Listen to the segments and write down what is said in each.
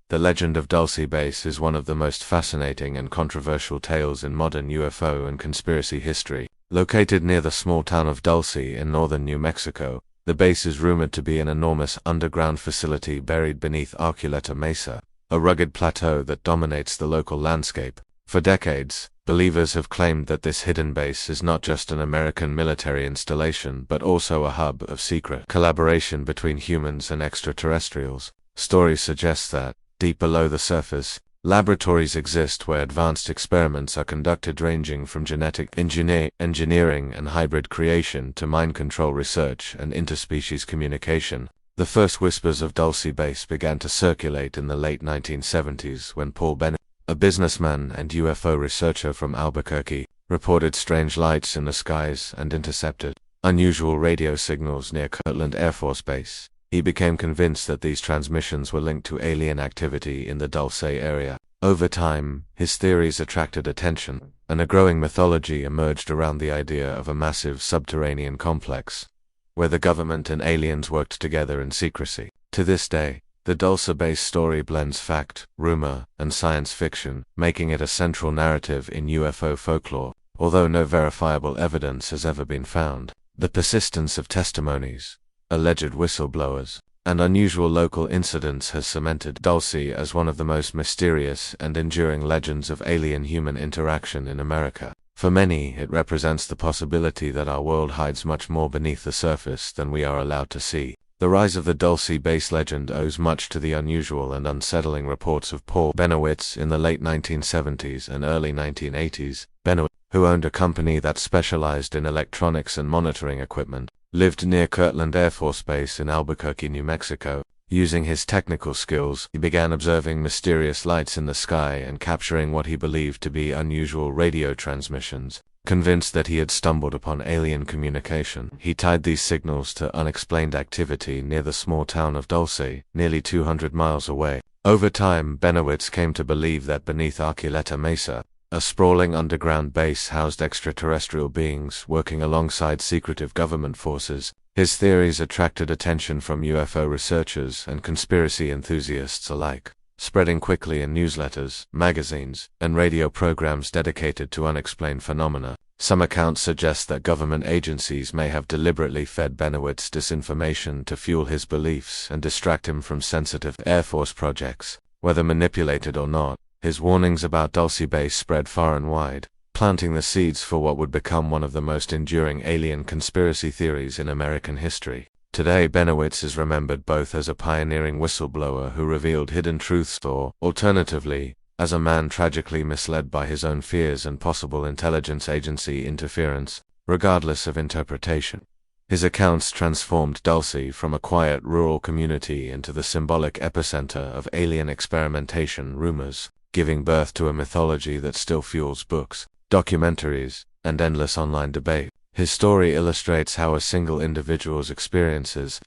The legend of Dulce Base is one of the most fascinating and controversial tales in modern UFO and conspiracy history. Located near the small town of Dulce in northern New Mexico, the base is rumored to be an enormous underground facility buried beneath Archuleta Mesa, a rugged plateau that dominates the local landscape. For decades, believers have claimed that this hidden base is not just an American military installation but also a hub of secret collaboration between humans and extraterrestrials. Stories suggest that, deep below the surface, laboratories exist where advanced experiments are conducted ranging from genetic engineering and hybrid creation to mind control research and interspecies communication. The first whispers of Dulce Base began to circulate in the late 1970s when Paul Bennett, a businessman and UFO researcher from Albuquerque, reported strange lights in the skies and intercepted unusual radio signals near Kirtland Air Force Base. He became convinced that these transmissions were linked to alien activity in the Dulce area. Over time, his theories attracted attention, and a growing mythology emerged around the idea of a massive subterranean complex, where the government and aliens worked together in secrecy. To this day, the Dulce Base story blends fact, rumor, and science fiction, making it a central narrative in UFO folklore. Although no verifiable evidence has ever been found, the persistence of testimonies, alleged whistleblowers, and unusual local incidents has cemented Dulce as one of the most mysterious and enduring legends of alien-human interaction in America. For many, it represents the possibility that our world hides much more beneath the surface than we are allowed to see. The rise of the Dulce Base legend owes much to the unusual and unsettling reports of Paul Bennett in the late 1970s and early 1980s. Bennett, who owned a company that specialized in electronics and monitoring equipment, lived near Kirtland Air Force Base in Albuquerque, New Mexico. Using his technical skills, he began observing mysterious lights in the sky and capturing what he believed to be unusual radio transmissions. Convinced that he had stumbled upon alien communication, he tied these signals to unexplained activity near the small town of Dulce, nearly 200 miles away. Over time, Bennett came to believe that beneath Archuleta Mesa, a sprawling underground base housed extraterrestrial beings working alongside secretive government forces. His theories attracted attention from UFO researchers and conspiracy enthusiasts alike, spreading quickly in newsletters, magazines, and radio programs dedicated to unexplained phenomena. Some accounts suggest that government agencies may have deliberately fed Bennett's disinformation to fuel his beliefs and distract him from sensitive Air Force projects. Whether manipulated or not, his warnings about Dulce Base spread far and wide, planting the seeds for what would become one of the most enduring alien conspiracy theories in American history. Today, Bennett is remembered both as a pioneering whistleblower who revealed hidden truths or, alternatively, as a man tragically misled by his own fears and possible intelligence agency interference, regardless of interpretation. His accounts transformed Dulce from a quiet rural community into the symbolic epicenter of alien experimentation rumors, giving birth to a mythology that still fuels books, documentaries, and endless online debate. His story illustrates how a single individual's experiences,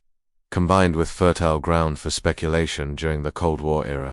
combined with fertile ground for speculation during the Cold War era,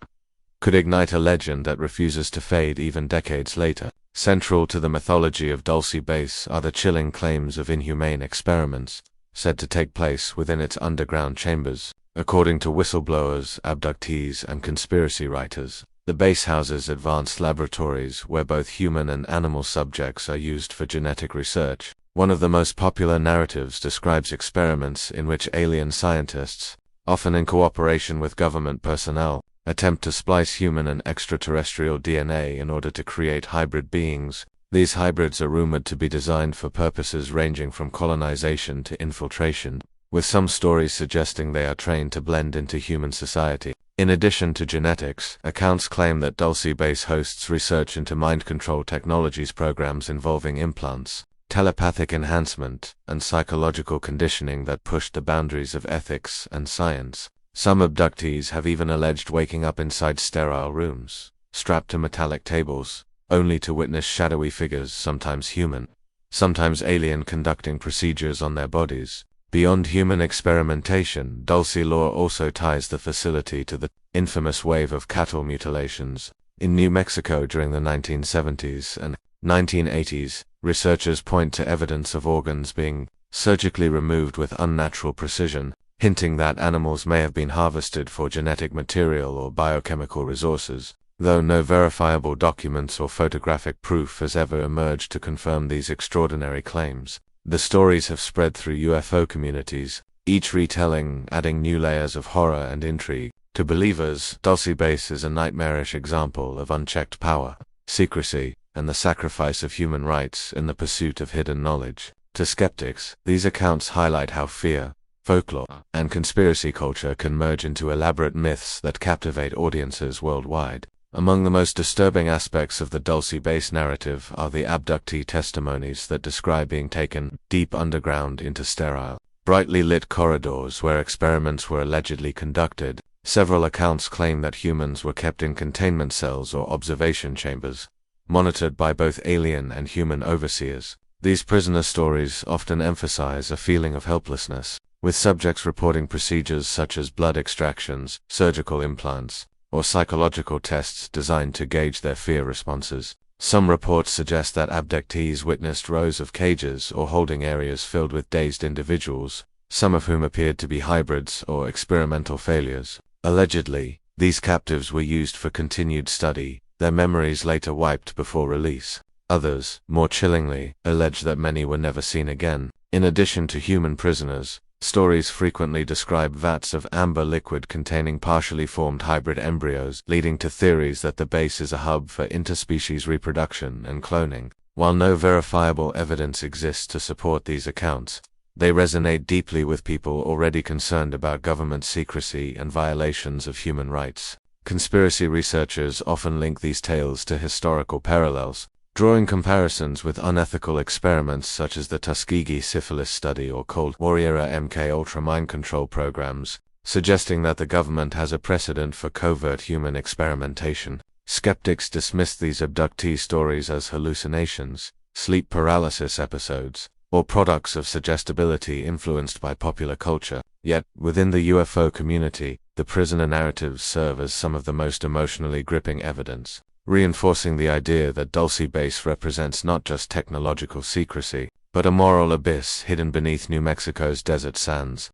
could ignite a legend that refuses to fade even decades later. Central to the mythology of Dulce Base are the chilling claims of inhumane experiments, said to take place within its underground chambers. According to whistleblowers, abductees, and conspiracy writers, the base houses advanced laboratories where both human and animal subjects are used for genetic research. One of the most popular narratives describes experiments in which alien scientists, often in cooperation with government personnel, attempt to splice human and extraterrestrial DNA in order to create hybrid beings. These hybrids are rumored to be designed for purposes ranging from colonization to infiltration, with some stories suggesting they are trained to blend into human society. In addition to genetics, accounts claim that Dulce Base hosts research into mind control technologies programs involving implants, telepathic enhancement, and psychological conditioning that pushed the boundaries of ethics and science. Some abductees have even alleged waking up inside sterile rooms, strapped to metallic tables, only to witness shadowy figures, sometimes human, sometimes alien, conducting procedures on their bodies. Beyond human experimentation, Dulce lore also ties the facility to the infamous wave of cattle mutilations in New Mexico during the 1970s and 1980s. Researchers point to evidence of organs being surgically removed with unnatural precision, hinting that animals may have been harvested for genetic material or biochemical resources, though no verifiable documents or photographic proof has ever emerged to confirm these extraordinary claims. The stories have spread through UFO communities, each retelling adding new layers of horror and intrigue. To believers, Dulce Base is a nightmarish example of unchecked power, secrecy, and the sacrifice of human rights in the pursuit of hidden knowledge. To skeptics, these accounts highlight how fear, folklore, and conspiracy culture can merge into elaborate myths that captivate audiences worldwide. Among the most disturbing aspects of the Dulce Base narrative are the abductee testimonies that describe being taken deep underground into sterile, brightly lit corridors where experiments were allegedly conducted. Several accounts claim that humans were kept in containment cells or observation chambers, monitored by both alien and human overseers. These prisoner stories often emphasize a feeling of helplessness, with subjects reporting procedures such as blood extractions, surgical implants, or psychological tests designed to gauge their fear responses. Some reports suggest that abductees witnessed rows of cages or holding areas filled with dazed individuals, some of whom appeared to be hybrids or experimental failures. Allegedly, these captives were used for continued study, their memories later wiped before release. Others, more chillingly, allege that many were never seen again. In addition to human prisoners, stories frequently describe vats of amber liquid containing partially formed hybrid embryos, leading to theories that the base is a hub for interspecies reproduction and cloning. While no verifiable evidence exists to support these accounts, they resonate deeply with people already concerned about government secrecy and violations of human rights. Conspiracy researchers often link these tales to historical parallels, drawing comparisons with unethical experiments such as the Tuskegee syphilis study or Cold War-era MK-Ultra mind control programs, suggesting that the government has a precedent for covert human experimentation. Skeptics dismiss these abductee stories as hallucinations, sleep paralysis episodes, or products of suggestibility influenced by popular culture. Yet, within the UFO community, the prisoner narratives serve as some of the most emotionally gripping evidence, reinforcing the idea that Dulce Base represents not just technological secrecy, but a moral abyss hidden beneath New Mexico's desert sands.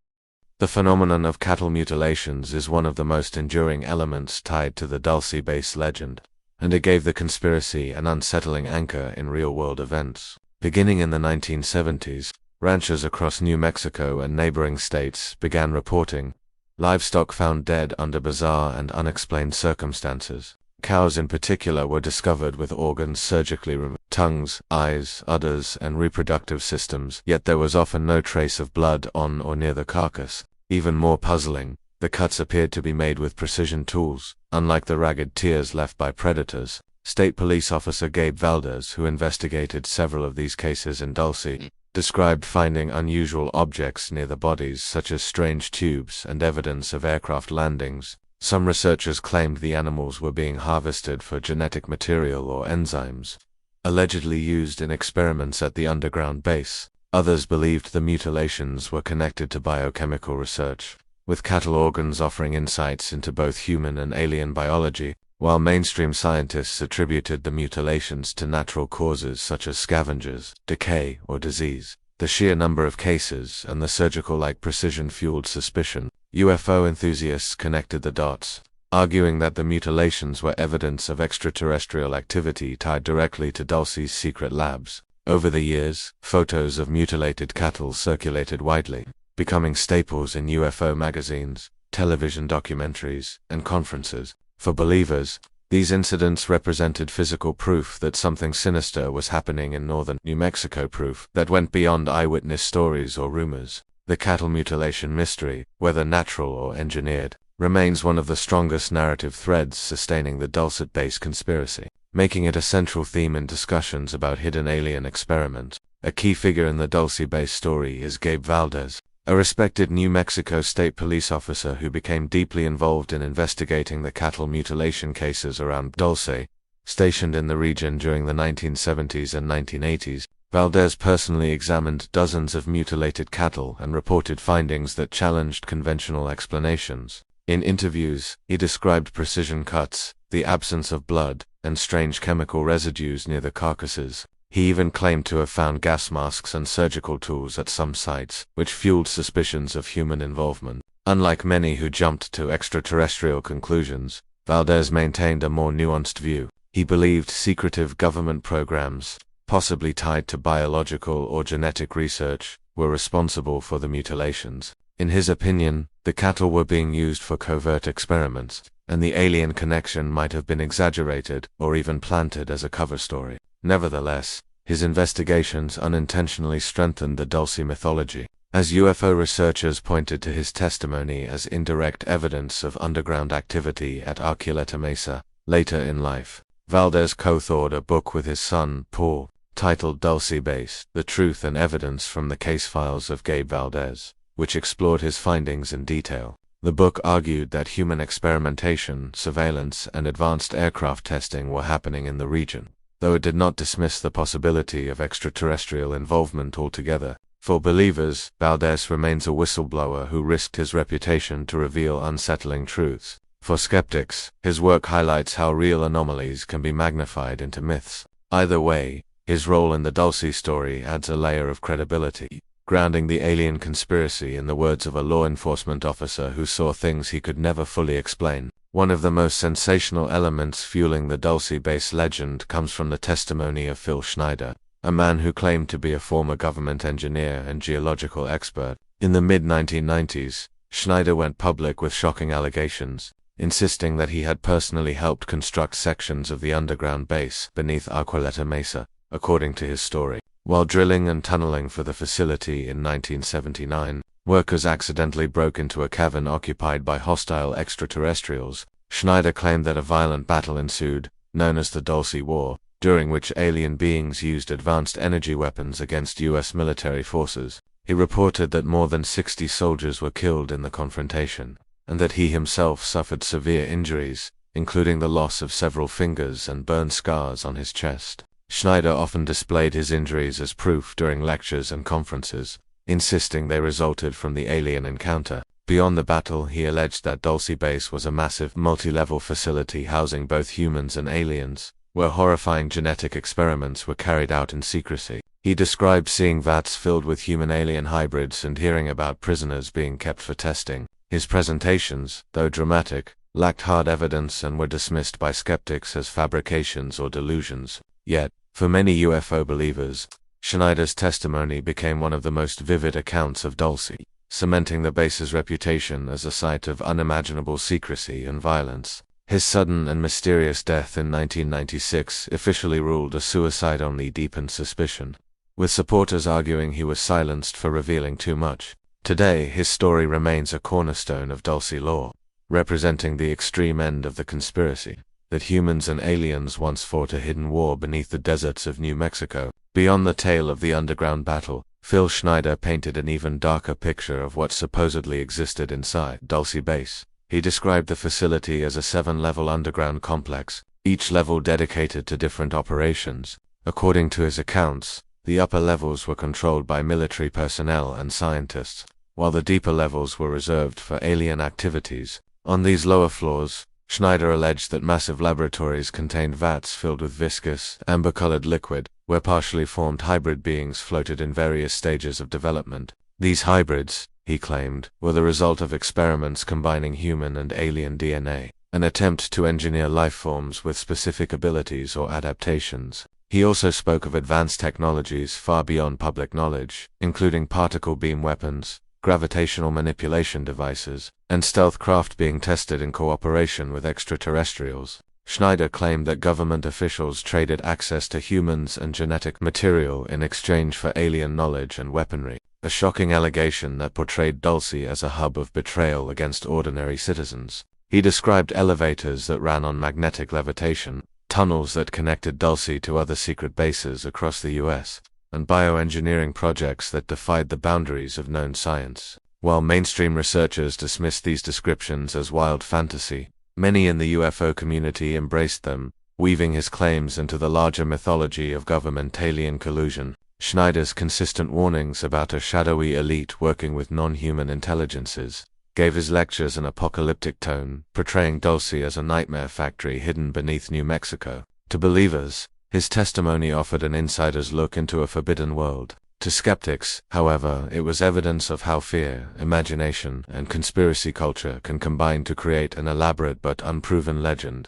The phenomenon of cattle mutilations is one of the most enduring elements tied to the Dulce Base legend, and it gave the conspiracy an unsettling anchor in real-world events. Beginning in the 1970s, ranchers across New Mexico and neighboring states began reporting livestock found dead under bizarre and unexplained circumstances. Cows in particular were discovered with organs surgically removed, tongues, eyes, udders, and reproductive systems, yet there was often no trace of blood on or near the carcass. Even more puzzling, the cuts appeared to be made with precision tools, unlike the ragged tears left by predators. State Police Officer Gabe Valdez, who investigated several of these cases in Dulce, described finding unusual objects near the bodies such as strange tubes and evidence of aircraft landings. Some researchers claimed the animals were being harvested for genetic material or enzymes, allegedly used in experiments at the underground base. Others believed the mutilations were connected to biochemical research, with cattle organs offering insights into both human and alien biology, while mainstream scientists attributed the mutilations to natural causes such as scavengers, decay, or disease. The sheer number of cases and the surgical-like precision fueled suspicion. UFO enthusiasts connected the dots, arguing that the mutilations were evidence of extraterrestrial activity tied directly to Dulce's secret labs. Over the years, photos of mutilated cattle circulated widely, becoming staples in UFO magazines, television documentaries, and conferences. For believers, these incidents represented physical proof that something sinister was happening in northern New Mexico, proof that went beyond eyewitness stories or rumors. The cattle mutilation mystery, whether natural or engineered, remains one of the strongest narrative threads sustaining the Dulce Base conspiracy, making it a central theme in discussions about hidden alien experiments. A key figure in the Dulce Base story is Gabe Valdez, a respected New Mexico State Police officer who became deeply involved in investigating the cattle mutilation cases around Dulce. Stationed in the region during the 1970s and 1980s, Valdez personally examined dozens of mutilated cattle and reported findings that challenged conventional explanations. In interviews, he described precision cuts, the absence of blood, and strange chemical residues near the carcasses. He even claimed to have found gas masks and surgical tools at some sites, which fueled suspicions of human involvement. Unlike many who jumped to extraterrestrial conclusions, Valdez maintained a more nuanced view. He believed secretive government programs, possibly tied to biological or genetic research, were responsible for the mutilations. In his opinion, the cattle were being used for covert experiments, and the alien connection might have been exaggerated or even planted as a cover story. Nevertheless, his investigations unintentionally strengthened the Dulce mythology, as UFO researchers pointed to his testimony as indirect evidence of underground activity at Archuleta Mesa. Later in life, Valdez co-authored a book with his son, Paul, titled Dulce Base, The Truth and Evidence from the Case Files of Gabe Valdez, which explored his findings in detail. The book argued that human experimentation, surveillance, and advanced aircraft testing were happening in the region, though it did not dismiss the possibility of extraterrestrial involvement altogether. For believers, Valdez remains a whistleblower who risked his reputation to reveal unsettling truths. For skeptics, his work highlights how real anomalies can be magnified into myths. Either way, his role in the Dulce story adds a layer of credibility, grounding the alien conspiracy in the words of a law enforcement officer who saw things he could never fully explain. One of the most sensational elements fueling the Dulce Base legend comes from the testimony of Phil Schneider, a man who claimed to be a former government engineer and geological expert. In the mid-1990s, Schneider went public with shocking allegations, insisting that he had personally helped construct sections of the underground base beneath Archuleta Mesa, according to his story. While drilling and tunneling for the facility in 1979, workers accidentally broke into a cavern occupied by hostile extraterrestrials. Schneider claimed that a violent battle ensued, known as the Dulce War, during which alien beings used advanced energy weapons against U.S. military forces. He reported that more than 60 soldiers were killed in the confrontation, and that he himself suffered severe injuries, including the loss of several fingers and burn scars on his chest. Schneider often displayed his injuries as proof during lectures and conferences, insisting they resulted from the alien encounter. Beyond the battle, he alleged that Dulce Base was a massive, multi-level facility housing both humans and aliens, where horrifying genetic experiments were carried out in secrecy. He described seeing vats filled with human-alien hybrids and hearing about prisoners being kept for testing. His presentations, though dramatic, lacked hard evidence and were dismissed by skeptics as fabrications or delusions. Yet, for many UFO believers, Schneider's testimony became one of the most vivid accounts of Dulce, cementing the base's reputation as a site of unimaginable secrecy and violence. His sudden and mysterious death in 1996 officially ruled a suicide only deepened suspicion, with supporters arguing he was silenced for revealing too much. Today, his story remains a cornerstone of Dulce lore, representing the extreme end of the conspiracy, that humans and aliens once fought a hidden war beneath the deserts of New Mexico. Beyond the tale of the underground battle, Phil Schneider painted an even darker picture of what supposedly existed inside Dulce Base. He described the facility as a 7-level underground complex, each level dedicated to different operations. According to his accounts, the upper levels were controlled by military personnel and scientists, while the deeper levels were reserved for alien activities. On these lower floors, Schneider alleged that massive laboratories contained vats filled with viscous, amber-colored liquid, where partially formed hybrid beings floated in various stages of development. These hybrids, he claimed, were the result of experiments combining human and alien DNA, an attempt to engineer life forms with specific abilities or adaptations. He also spoke of advanced technologies far beyond public knowledge, including particle beam weapons, gravitational manipulation devices, and stealth craft being tested in cooperation with extraterrestrials. Schneider claimed that government officials traded access to humans and genetic material in exchange for alien knowledge and weaponry, a shocking allegation that portrayed Dulce as a hub of betrayal against ordinary citizens. He described elevators that ran on magnetic levitation, tunnels that connected Dulce to other secret bases across the U.S., and bioengineering projects that defied the boundaries of known science. While mainstream researchers dismissed these descriptions as wild fantasy, many in the UFO community embraced them, weaving his claims into the larger mythology of government-alien collusion. Schneider's consistent warnings about a shadowy elite working with non-human intelligences gave his lectures an apocalyptic tone, portraying Dulce as a nightmare factory hidden beneath New Mexico. To believers, His testimony offered an insider's look into a forbidden world. To skeptics, however, it was evidence of how fear, imagination, and conspiracy culture can combine to create an elaborate but unproven legend.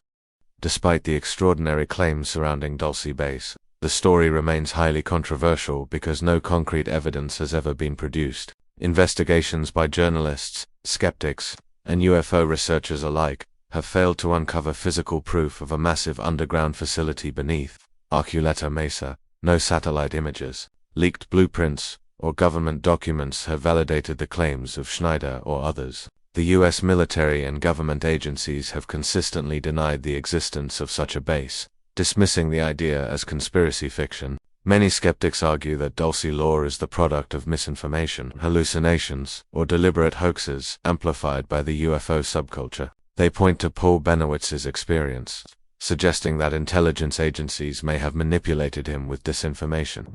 Despite the extraordinary claims surrounding Dulce Base, the story remains highly controversial because no concrete evidence has ever been produced. Investigations by journalists, skeptics, and UFO researchers alike have failed to uncover physical proof of a massive underground facility beneath Archuleta Mesa. No satellite images, leaked blueprints, or government documents have validated the claims of Schneider or others. The U.S. military and government agencies have consistently denied the existence of such a base, dismissing the idea as conspiracy fiction. Many skeptics argue that Dulce lore is the product of misinformation, hallucinations, or deliberate hoaxes amplified by the UFO subculture. They point to Paul Benowitz's experience, suggesting that intelligence agencies may have manipulated him with disinformation,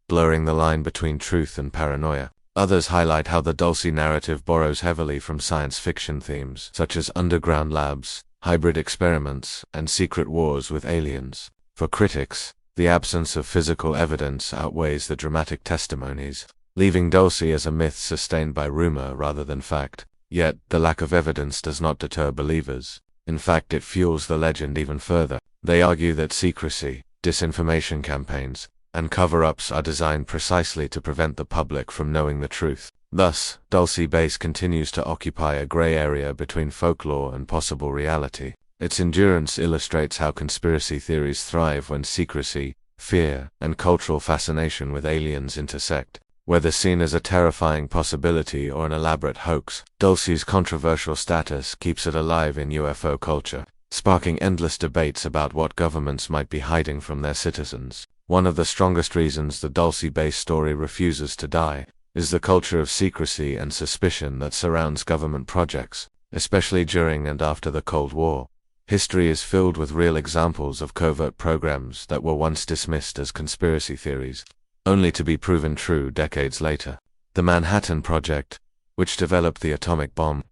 blurring the line between truth and paranoia. Others highlight how the Dulce narrative borrows heavily from science fiction themes, such as underground labs, hybrid experiments, and secret wars with aliens. For critics, the absence of physical evidence outweighs the dramatic testimonies, leaving Dulce as a myth sustained by rumor rather than fact. Yet, the lack of evidence does not deter believers. In fact, it fuels the legend even further. They argue that secrecy, disinformation campaigns, and cover-ups are designed precisely to prevent the public from knowing the truth. Thus, Dulce Base continues to occupy a gray area between folklore and possible reality. Its endurance illustrates how conspiracy theories thrive when secrecy, fear, and cultural fascination with aliens intersect. Whether seen as a terrifying possibility or an elaborate hoax, Dulce's controversial status keeps it alive in UFO culture, sparking endless debates about what governments might be hiding from their citizens. One of the strongest reasons the Dulce Base story refuses to die is the culture of secrecy and suspicion that surrounds government projects, especially during and after the Cold War. History is filled with real examples of covert programs that were once dismissed as conspiracy theories, only to be proven true decades later. The Manhattan Project, which developed the atomic bomb,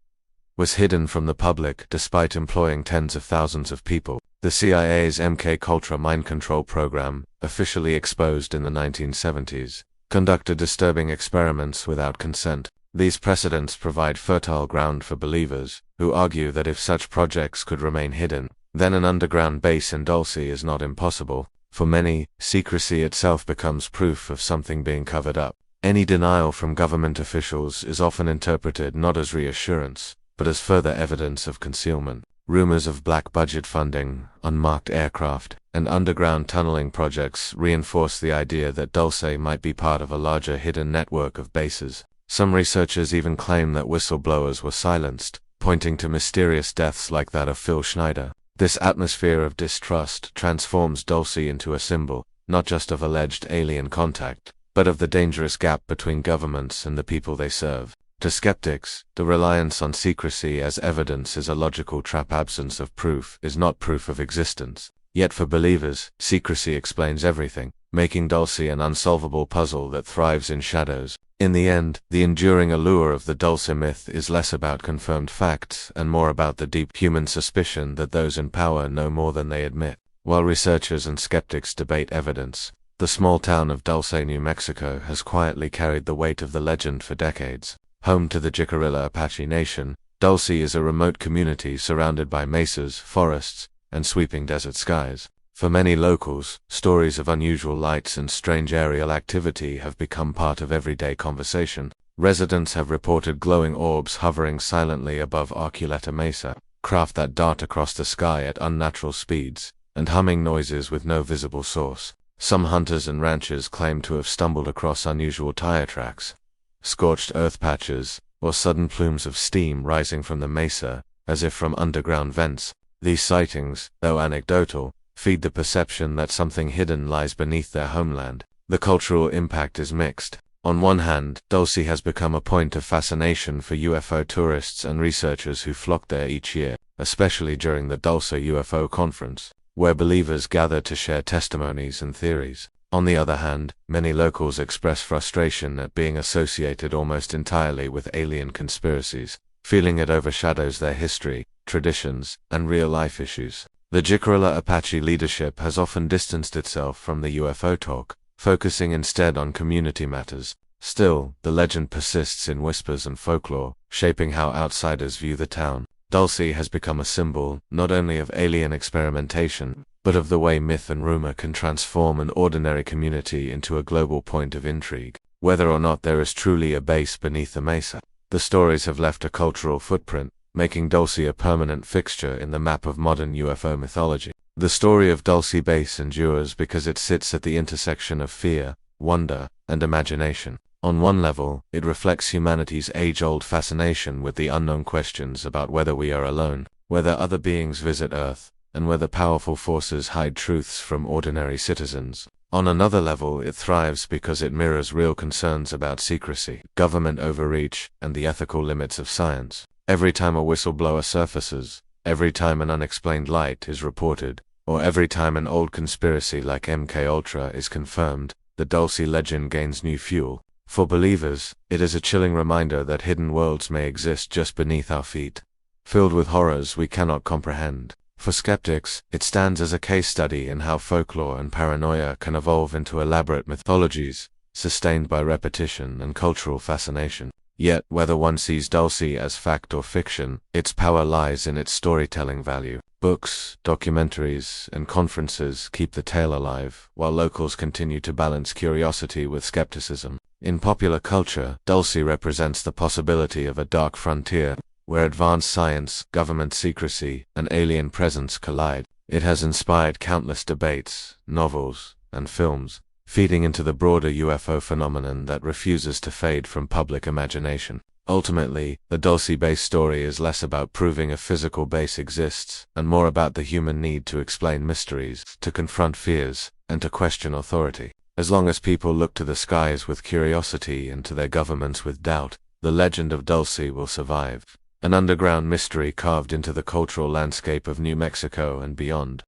was hidden from the public despite employing tens of thousands of people. The CIA's MK-Ultra mind control program, officially exposed in the 1970s, conducted disturbing experiments without consent. These precedents provide fertile ground for believers who argue that if such projects could remain hidden, then an underground base in Dulce is not impossible. For many, secrecy itself becomes proof of something being covered up. Any denial from government officials is often interpreted not as reassurance, but as further evidence of concealment. Rumors of black budget funding, unmarked aircraft, and underground tunneling projects reinforce the idea that Dulce might be part of a larger hidden network of bases. Some researchers even claim that whistleblowers were silenced, pointing to mysterious deaths like that of Phil Schneider. This atmosphere of distrust transforms Dulce into a symbol, not just of alleged alien contact, but of the dangerous gap between governments and the people they serve. To skeptics, the reliance on secrecy as evidence is a logical trap. Absence of proof is not proof of existence. Yet for believers, secrecy explains everything, making Dulce an unsolvable puzzle that thrives in shadows. In the end, the enduring allure of the Dulce myth is less about confirmed facts and more about the deep human suspicion that those in power know more than they admit. While researchers and skeptics debate evidence, the small town of Dulce, New Mexico has quietly carried the weight of the legend for decades. Home to the Jicarilla Apache Nation, Dulce is a remote community surrounded by mesas, forests, and sweeping desert skies. For many locals, stories of unusual lights and strange aerial activity have become part of everyday conversation. Residents have reported glowing orbs hovering silently above Archuleta Mesa, craft that dart across the sky at unnatural speeds, and humming noises with no visible source. Some hunters and ranchers claim to have stumbled across unusual tire tracks, scorched earth patches, or sudden plumes of steam rising from the mesa, as if from underground vents. These sightings, though anecdotal, feed the perception that something hidden lies beneath their homeland. The cultural impact is mixed. On one hand, Dulce has become a point of fascination for UFO tourists and researchers who flock there each year, especially during the Dulce UFO Conference, where believers gather to share testimonies and theories. On the other hand, many locals express frustration at being associated almost entirely with alien conspiracies, feeling it overshadows their history, traditions, and real-life issues. The Jicarilla Apache leadership has often distanced itself from the UFO talk, focusing instead on community matters. Still, the legend persists in whispers and folklore, shaping how outsiders view the town. Dulce has become a symbol, not only of alien experimentation, but of the way myth and rumor can transform an ordinary community into a global point of intrigue. Whether or not there is truly a base beneath the mesa, the stories have left a cultural footprint, making Dulce a permanent fixture in the map of modern UFO mythology. The story of Dulce Base endures because it sits at the intersection of fear, wonder, and imagination. On one level, it reflects humanity's age-old fascination with the unknown questions about whether we are alone, whether other beings visit Earth, and whether powerful forces hide truths from ordinary citizens. On another level, it thrives because it mirrors real concerns about secrecy, government overreach, and the ethical limits of science. Every time a whistleblower surfaces, every time an unexplained light is reported, or every time an old conspiracy like MKUltra is confirmed, the Dulce legend gains new fuel. For believers, it is a chilling reminder that hidden worlds may exist just beneath our feet, filled with horrors we cannot comprehend. For skeptics, it stands as a case study in how folklore and paranoia can evolve into elaborate mythologies, sustained by repetition and cultural fascination. Yet, whether one sees Dulce as fact or fiction, its power lies in its storytelling value. Books, documentaries, and conferences keep the tale alive, while locals continue to balance curiosity with skepticism. In popular culture, Dulce represents the possibility of a dark frontier, where advanced science, government secrecy, and alien presence collide. It has inspired countless debates, novels, and films, feeding into the broader UFO phenomenon that refuses to fade from public imagination. Ultimately, the Dulce Base story is less about proving a physical base exists, and more about the human need to explain mysteries, to confront fears, and to question authority. As long as people look to the skies with curiosity and to their governments with doubt, the legend of Dulce will survive, an underground mystery carved into the cultural landscape of New Mexico and beyond.